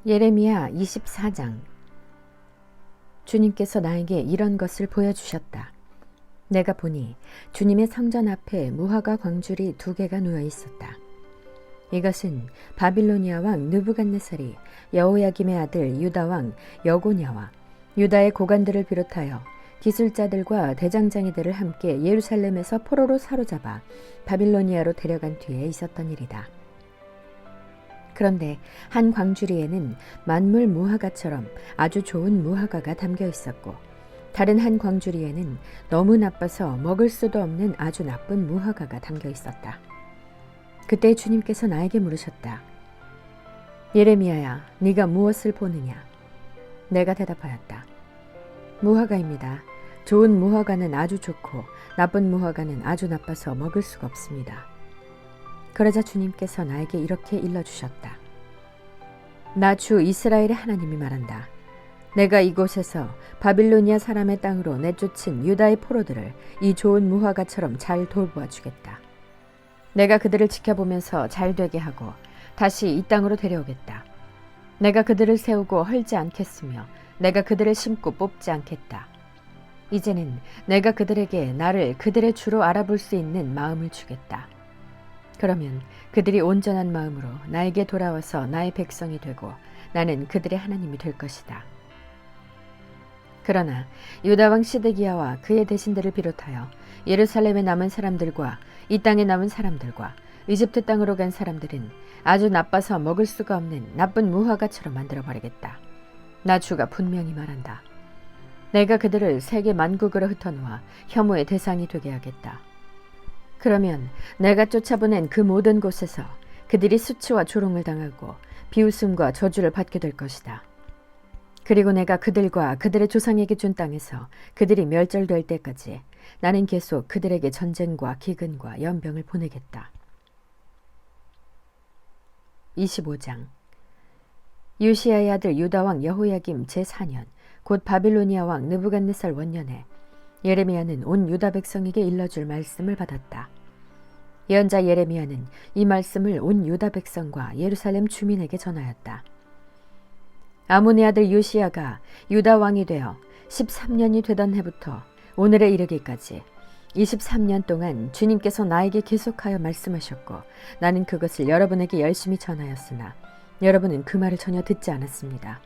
예레미야 24장. 주님께서 나에게 이런 것을 보여주셨다. 내가 보니 주님의 성전 앞에 무화과 광줄이 2개가 놓여 있었다. 이것은 바빌로니아 왕 느부갓네살이 여호야김의 아들 유다 왕 여고냐와 유다의 고관들을 비롯하여 기술자들과 대장장이들을 함께 예루살렘에서 포로로 사로잡아 바빌로니아로 데려간 뒤에 있었던 일이다. 그런데 한 광주리에는 만물 무화과처럼 아주 좋은 무화과가 담겨 있었고, 다른 한 광주리에는 너무 나빠서 먹을 수도 없는 아주 나쁜 무화과가 담겨 있었다. 그때 주님께서 나에게 물으셨다. 예레미야야, 네가 무엇을 보느냐? 내가 대답하였다. 무화과입니다. 좋은 무화과는 아주 좋고 나쁜 무화과는 아주 나빠서 먹을 수가 없습니다. 그러자 주님께서 나에게 이렇게 일러주셨다. 나 주 이스라엘의 하나님이 말한다. 내가 이곳에서 바빌로니아 사람의 땅으로 내쫓은 유다의 포로들을 이 좋은 무화과처럼 잘 돌보아 주겠다. 내가 그들을 지켜보면서 잘 되게 하고 다시 이 땅으로 데려오겠다. 내가 그들을 세우고 헐지 않겠으며 내가 그들을 심고 뽑지 않겠다. 이제는 내가 그들에게 나를 그들의 주로 알아볼 수 있는 마음을 주겠다. 그러면 그들이 온전한 마음으로 나에게 돌아와서 나의 백성이 되고 나는 그들의 하나님이 될 것이다. 그러나 유다 왕 시드기야와 그의 대신들을 비롯하여 예루살렘에 남은 사람들과 이 땅에 남은 사람들과 이집트 땅으로 간 사람들은 아주 나빠서 먹을 수가 없는 나쁜 무화과처럼 만들어버리겠다. 나 주가 분명히 말한다. 내가 그들을 세계 만국으로 흩어놓아 혐오의 대상이 되게 하겠다. 그러면 내가 쫓아보낸 그 모든 곳에서 그들이 수치와 조롱을 당하고 비웃음과 저주를 받게 될 것이다. 그리고 내가 그들과 그들의 조상에게 준 땅에서 그들이 멸절될 때까지 나는 계속 그들에게 전쟁과 기근과 연병을 보내겠다. 25장. 요시야의 아들 유다 왕 여호야김 제4년 곧 바빌로니아 왕 느부갓네살 원년에 예레미야는 온 유다 백성에게 일러줄 말씀을 받았다. 예언자 예레미야는 이 말씀을 온 유다 백성과 예루살렘 주민에게 전하였다. 아몬의 아들 요시야가 유다 왕이 되어 13년이 되던 해부터 오늘에 이르기까지 23년 동안 주님께서 나에게 계속하여 말씀하셨고 나는 그것을 여러분에게 열심히 전하였으나 여러분은 그 말을 전혀 듣지 않았습니다.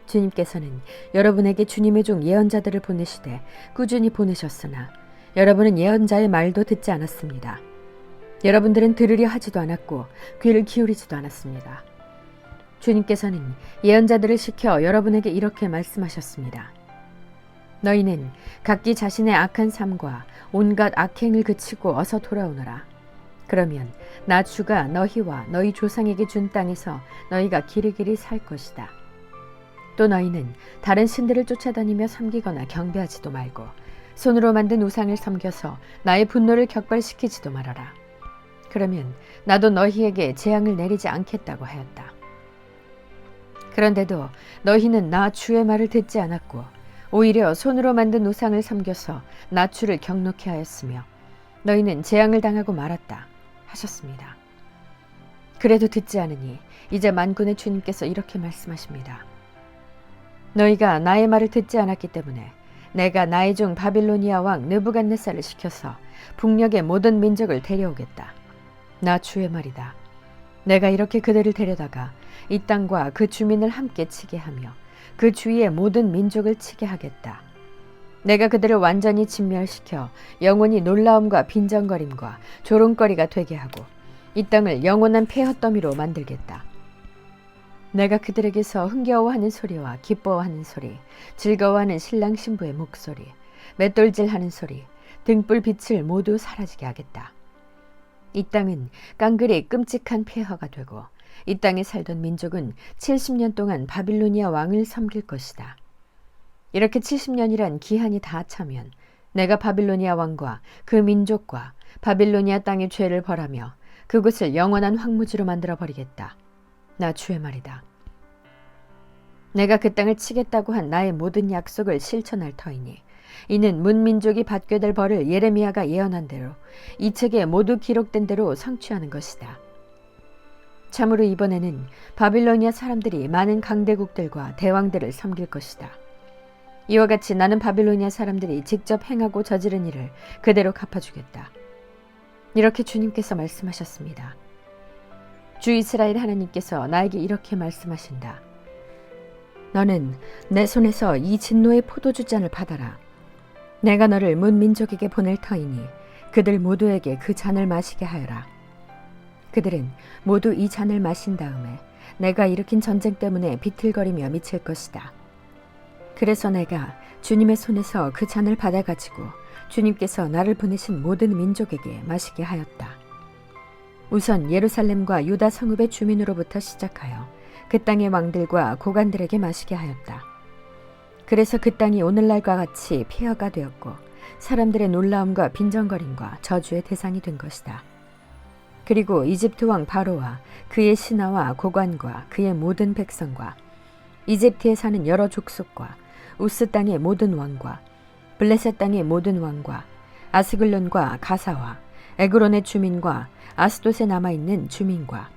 주님께서는 여러분에게 주님의 종 예언자들을 보내시되 꾸준히 보내셨으나 여러분은 예언자의 말도 듣지 않았습니다. 여러분들은 들으려 하지도 않았고 귀를 기울이지도 않았습니다. 주님께서는 예언자들을 시켜 여러분에게 이렇게 말씀하셨습니다. 너희는 각기 자신의 악한 삶과 온갖 악행을 그치고 어서 돌아오너라. 그러면 나 주가 너희와 너희 조상에게 준 땅에서 너희가 기르기리 살 것이다. 또 너희는 다른 신들을 쫓아다니며 섬기거나 경배하지도 말고 손으로 만든 우상을 섬겨서 나의 분노를 격발시키지도 말아라. 그러면 나도 너희에게 재앙을 내리지 않겠다고 하였다. 그런데도 너희는 나 주의 말을 듣지 않았고 오히려 손으로 만든 우상을 섬겨서 나 주를 경노케 하였으며 너희는 재앙을 당하고 말았다 하셨습니다. 그래도 듣지 않으니 이제 만군의 주님께서 이렇게 말씀하십니다. 너희가 나의 말을 듣지 않았기 때문에 내가 나의 종 바빌로니아 왕 느부갓네살을 시켜서 북녘의 모든 민족을 데려오겠다. 나 주의 말이다. 내가 이렇게 그들을 데려다가 이 땅과 그 주민을 함께 치게 하며 그 주위의 모든 민족을 치게 하겠다. 내가 그들을 완전히 진멸시켜 영원히 놀라움과 빈정거림과 조롱거리가 되게 하고 이 땅을 영원한 폐허더미로 만들겠다. 내가 그들에게서 흥겨워하는 소리와 기뻐하는 소리, 즐거워하는 신랑 신부의 목소리, 맷돌질하는 소리, 등불 빛을 모두 사라지게 하겠다. 이 땅은 깡그리 끔찍한 폐허가 되고 이 땅에 살던 민족은 70년 동안 바빌로니아 왕을 섬길 것이다. 이렇게 70년이란 기한이 다 차면 내가 바빌로니아 왕과 그 민족과 바빌로니아 땅의 죄를 벌하며 그곳을 영원한 황무지로 만들어버리겠다. 나 주의 말이다. 내가 그 땅을 치겠다고 한 나의 모든 약속을 실천할 터이니 이는 문민족이 받게 될 벌을 예레미야가 예언한 대로 이 책에 모두 기록된 대로 성취하는 것이다. 참으로 이번에는 바빌로니아 사람들이 많은 강대국들과 대왕들을 섬길 것이다. 이와 같이 나는 바빌로니아 사람들이 직접 행하고 저지른 일을 그대로 갚아주겠다. 이렇게 주님께서 말씀하셨습니다. 주 이스라엘 하나님께서 나에게 이렇게 말씀하신다. 너는 내 손에서 이 진노의 포도주잔을 받아라. 내가 너를 문 민족에게 보낼 터이니 그들 모두에게 그 잔을 마시게 하여라. 그들은 모두 이 잔을 마신 다음에 내가 일으킨 전쟁 때문에 비틀거리며 미칠 것이다. 그래서 내가 주님의 손에서 그 잔을 받아가지고 주님께서 나를 보내신 모든 민족에게 마시게 하였다. 우선 예루살렘과 유다 성읍의 주민으로부터 시작하여 그 땅의 왕들과 고관들에게 마시게 하였다. 그래서 그 땅이 오늘날과 같이 폐허가 되었고 사람들의 놀라움과 빈정거림과 저주의 대상이 된 것이다. 그리고 이집트 왕 바로와 그의 신하와 고관과 그의 모든 백성과 이집트에 사는 여러 족속과 우스 땅의 모든 왕과 블레셋 땅의 모든 왕과 아스글론과 가사와 에그론의 주민과 아스돗에 남아있는 주민과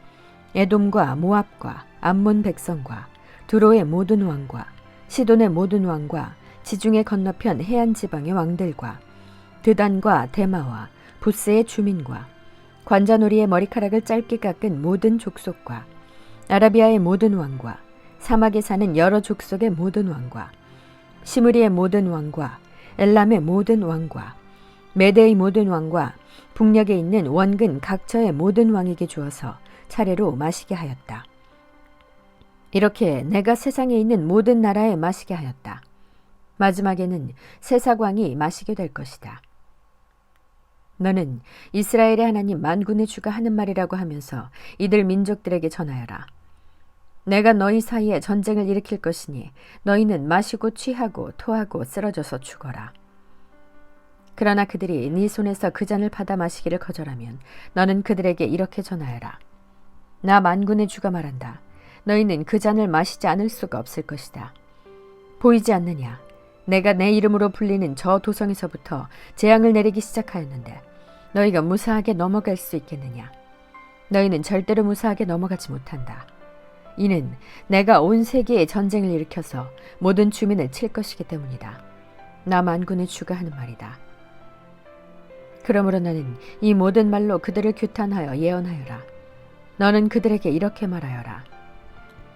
에돔과 모압과 암몬 백성과 두로의 모든 왕과 시돈의 모든 왕과 지중해 건너편 해안 지방의 왕들과 드단과 데마와 부스의 주민과 관자놀이의 머리카락을 짧게 깎은 모든 족속과 아라비아의 모든 왕과 사막에 사는 여러 족속의 모든 왕과 시므리의 모든 왕과 엘람의 모든 왕과 메대의 모든 왕과 북녘에 있는 원근 각처의 모든 왕에게 주어서 차례로 마시게 하였다. 이렇게 내가 세상에 있는 모든 나라에 마시게 하였다. 마지막에는 세사광이 마시게 될 것이다. 너는 이스라엘의 하나님 만군의 주가 하는 말이라고 하면서 이들 민족들에게 전하여라. 내가 너희 사이에 전쟁을 일으킬 것이니 너희는 마시고 취하고 토하고 쓰러져서 죽어라. 그러나 그들이 네 손에서 그 잔을 받아 마시기를 거절하면 너는 그들에게 이렇게 전하여라. 나 만군의 주가 말한다. 너희는 그 잔을 마시지 않을 수가 없을 것이다. 보이지 않느냐? 내가 내 이름으로 불리는 저 도성에서부터 재앙을 내리기 시작하였는데 너희가 무사하게 넘어갈 수 있겠느냐? 너희는 절대로 무사하게 넘어가지 못한다. 이는 내가 온 세계에 전쟁을 일으켜서 모든 주민을 칠 것이기 때문이다. 나 만군의 주가 하는 말이다. 그러므로 너는 이 모든 말로 그들을 규탄하여 예언하여라. 너는 그들에게 이렇게 말하여라.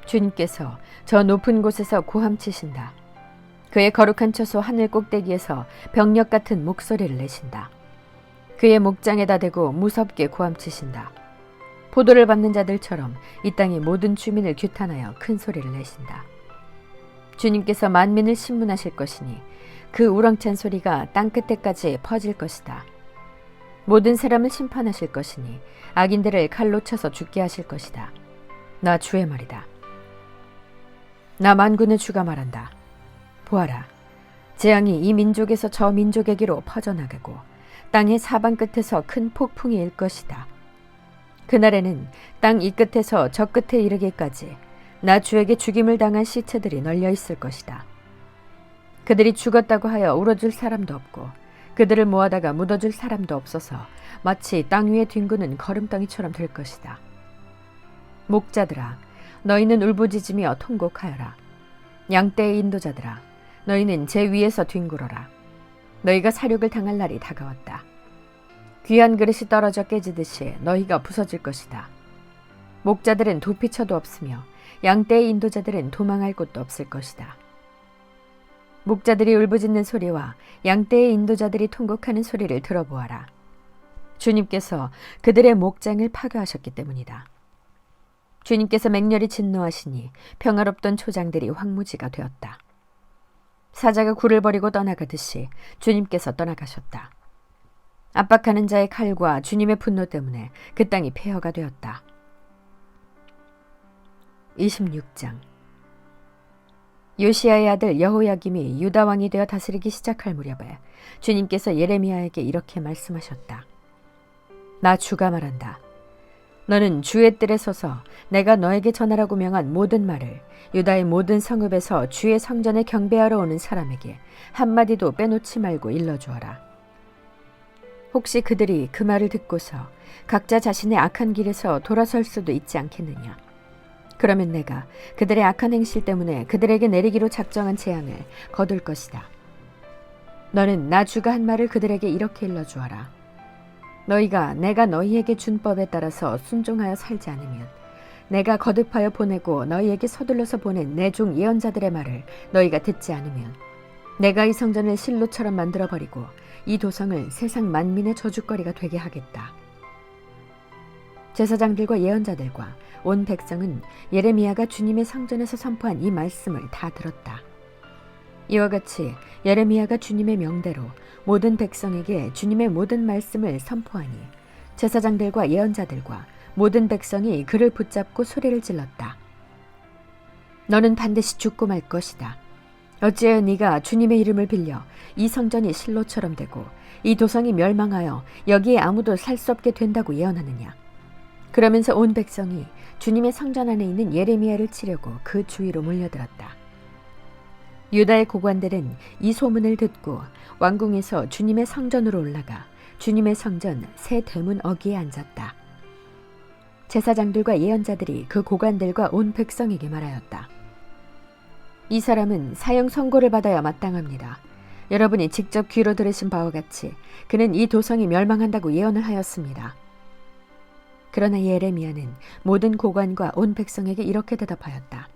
주님께서 저 높은 곳에서 고함치신다. 그의 거룩한 처소 하늘 꼭대기에서 병력 같은 목소리를 내신다. 그의 목장에다 대고 무섭게 고함치신다. 포도를 밟는 자들처럼 이 땅의 모든 주민을 규탄하여 큰 소리를 내신다. 주님께서 만민을 신문하실 것이니 그 우렁찬 소리가 땅끝에까지 퍼질 것이다. 모든 사람을 심판하실 것이니 악인들을 칼로 쳐서 죽게 하실 것이다. 나 주의 말이다. 나 만군의 주가 말한다. 보아라, 재앙이 이 민족에서 저 민족에게로 퍼져나가고 땅의 사방 끝에서 큰 폭풍이 일 것이다. 그날에는 땅 이 끝에서 저 끝에 이르기까지 나 주에게 죽임을 당한 시체들이 널려 있을 것이다. 그들이 죽었다고 하여 울어줄 사람도 없고 그들을 모아다가 묻어줄 사람도 없어서 마치 땅 위에 뒹구는 거름덩이처럼 될 것이다. 목자들아, 너희는 울부짖으며 통곡하여라. 양떼의 인도자들아, 너희는 제 위에서 뒹굴어라. 너희가 사륙을 당할 날이 다가왔다. 귀한 그릇이 떨어져 깨지듯이 너희가 부서질 것이다. 목자들은 도피처도 없으며 양떼의 인도자들은 도망할 곳도 없을 것이다. 목자들이 울부짖는 소리와 양떼의 인도자들이 통곡하는 소리를 들어보아라. 주님께서 그들의 목장을 파괴하셨기 때문이다. 주님께서 맹렬히 진노하시니 평화롭던 초장들이 황무지가 되었다. 사자가 굴을 버리고 떠나가듯이 주님께서 떠나가셨다. 압박하는 자의 칼과 주님의 분노 때문에 그 땅이 폐허가 되었다. 26장. 요시야의 아들 여호야김이 유다 왕이 되어 다스리기 시작할 무렵에 주님께서 예레미야에게 이렇게 말씀하셨다. 나 주가 말한다. 너는 주의 뜰에 서서 내가 너에게 전하라고 명한 모든 말을 유다의 모든 성읍에서 주의 성전에 경배하러 오는 사람에게 한마디도 빼놓지 말고 일러주어라. 혹시 그들이 그 말을 듣고서 각자 자신의 악한 길에서 돌아설 수도 있지 않겠느냐. 그러면 내가 그들의 악한 행실 때문에 그들에게 내리기로 작정한 재앙을 거둘 것이다. 너는 나 주가 한 말을 그들에게 이렇게 일러주어라. 너희가 내가 너희에게 준 법에 따라서 순종하여 살지 않으면 내가 거듭하여 보내고 너희에게 서둘러서 보낸 내 종 예언자들의 말을 너희가 듣지 않으면 내가 이 성전을 실로처럼 만들어버리고 이 도성을 세상 만민의 저주거리가 되게 하겠다. 제사장들과 예언자들과 온 백성은 예레미야가 주님의 성전에서 선포한 이 말씀을 다 들었다. 이와 같이 예레미야가 주님의 명대로 모든 백성에게 주님의 모든 말씀을 선포하니 제사장들과 예언자들과 모든 백성이 그를 붙잡고 소리를 질렀다. 너는 반드시 죽고 말 것이다. 어찌하여 네가 주님의 이름을 빌려 이 성전이 실로처럼 되고 이 도성이 멸망하여 여기에 아무도 살 수 없게 된다고 예언하느냐. 그러면서 온 백성이 주님의 성전 안에 있는 예레미야를 치려고 그 주위로 몰려들었다. 유다의 고관들은 이 소문을 듣고 왕궁에서 주님의 성전으로 올라가 주님의 성전 새 대문 어귀에 앉았다. 제사장들과 예언자들이 그 고관들과 온 백성에게 말하였다. 이 사람은 사형 선고를 받아야 마땅합니다. 여러분이 직접 귀로 들으신 바와 같이 그는 이 도성이 멸망한다고 예언을 하였습니다. 그러나 예레미야는 모든 고관과 온 백성에게 이렇게 대답하였다.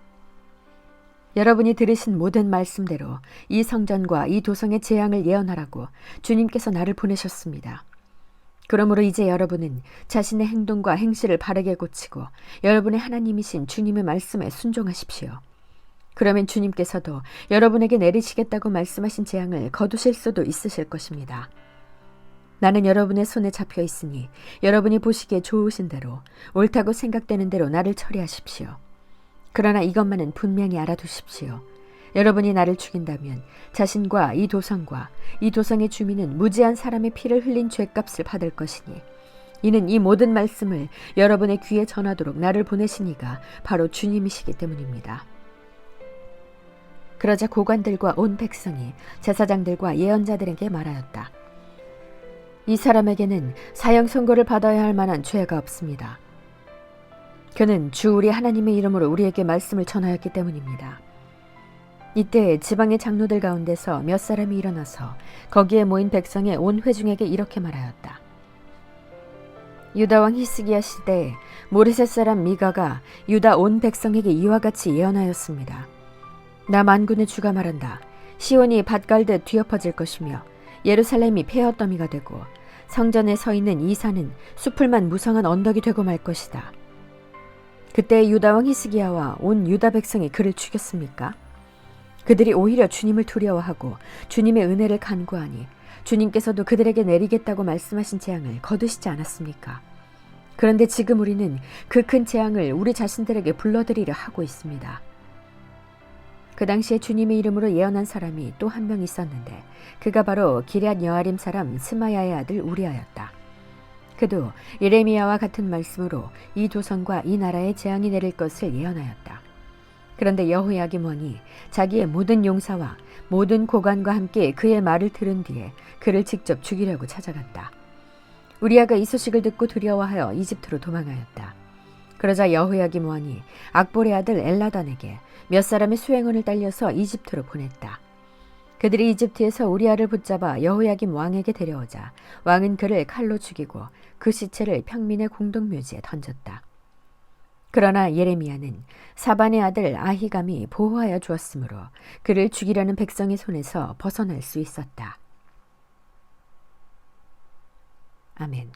여러분이 들으신 모든 말씀대로 이 성전과 이 도성의 재앙을 예언하라고 주님께서 나를 보내셨습니다. 그러므로 이제 여러분은 자신의 행동과 행실을 바르게 고치고 여러분의 하나님이신 주님의 말씀에 순종하십시오. 그러면 주님께서도 여러분에게 내리시겠다고 말씀하신 재앙을 거두실 수도 있으실 것입니다. 나는 여러분의 손에 잡혀 있으니 여러분이 보시기에 좋으신 대로 옳다고 생각되는 대로 나를 처리하십시오. 그러나 이것만은 분명히 알아두십시오. 여러분이 나를 죽인다면 자신과 이 도성과 이 도성의 주민은 무지한 사람의 피를 흘린 죄값을 받을 것이니 이는 이 모든 말씀을 여러분의 귀에 전하도록 나를 보내신 이가 바로 주님이시기 때문입니다. 그러자 고관들과 온 백성이 제사장들과 예언자들에게 말하였다. 이 사람에게는 사형 선고를 받아야 할 만한 죄가 없습니다. 그는 주 우리 하나님의 이름으로 우리에게 말씀을 전하였기 때문입니다. 이때 지방의 장로들 가운데서 몇 사람이 일어나서 거기에 모인 백성의 온 회중에게 이렇게 말하였다. 유다 왕 히스기야 시대에 모레셋 사람 미가가 유다 온 백성에게 이와 같이 예언하였습니다. 나 만군의 주가 말한다. 시온이 밭 갈듯 뒤엎어질 것이며 예루살렘이 폐허더미가 되고 성전에 서 있는 이 산은 수풀만 무성한 언덕이 되고 말 것이다. 그때 유다 왕 히스기야와 온 유다 백성이 그를 죽였습니까? 그들이 오히려 주님을 두려워하고 주님의 은혜를 간구하니 주님께서도 그들에게 내리겠다고 말씀하신 재앙을 거두시지 않았습니까? 그런데 지금 우리는 그 큰 재앙을 우리 자신들에게 불러들이려 하고 있습니다. 그 당시에 주님의 이름으로 예언한 사람이 또 한 명 있었는데 그가 바로 기럇 여아림 사람 스마야의 아들 우리아였다. 그도 예레미야와 같은 말씀으로 이 도성과 이 나라에 재앙이 내릴 것을 예언하였다. 그런데 여호야김 왕이 자기의 모든 용사와 모든 고관과 함께 그의 말을 들은 뒤에 그를 직접 죽이려고 찾아갔다. 우리아가 이 소식을 듣고 두려워하여 이집트로 도망하였다. 그러자 여호야김 왕이 악볼의 아들 엘라단에게 몇 사람의 수행원을 딸려서 이집트로 보냈다. 그들이 이집트에서 우리아를 붙잡아 여호야김 왕에게 데려오자 왕은 그를 칼로 죽이고 그 시체를 평민의 공동묘지에 던졌다. 그러나 예레미야는 사반의 아들 아히감이 보호하여 주었으므로 그를 죽이려는 백성의 손에서 벗어날 수 있었다. 아멘.